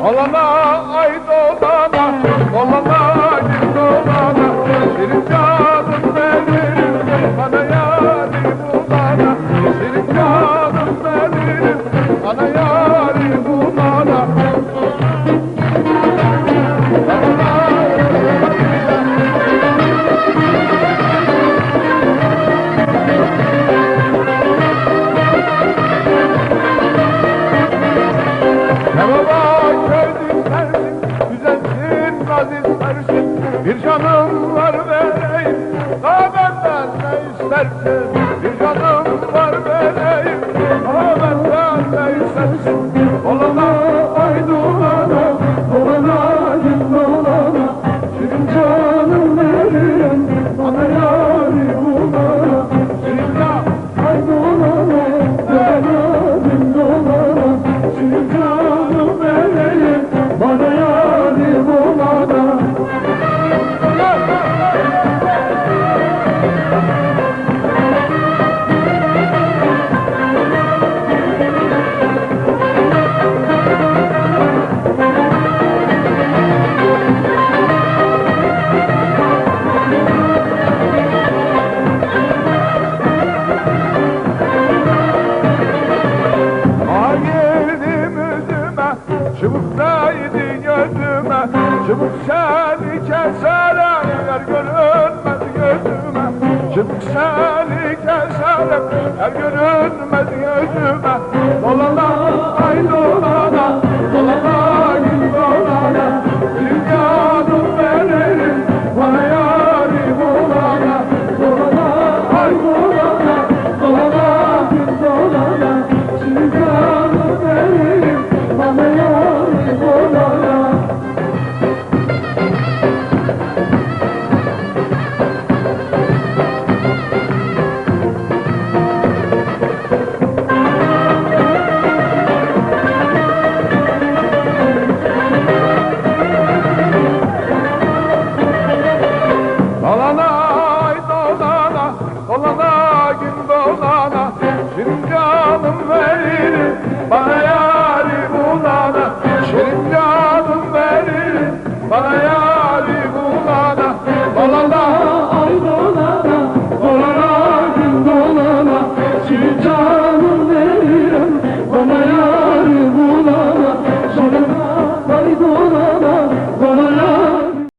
Olana ay dolana, olana gül dolana, şirin canım benim, bana yâri bulana, şirin canım benim, bana yâri bulana. Bir canım var vereyim, daha benden ne istersin? Bir canım var vereyim, daha benden ne istersin? Olana ay dolana, olana gül dolana, şirin canım benim, bana yâri bulana. Şirin ay dolana, olana gül dolana, şirin canım benim, bana yâri bulana. Çubuktaydı gözüme, çubuk seni keser, yer görünmez gözüme. Çubuk seni keser, yer görünmez gözüme. Dolana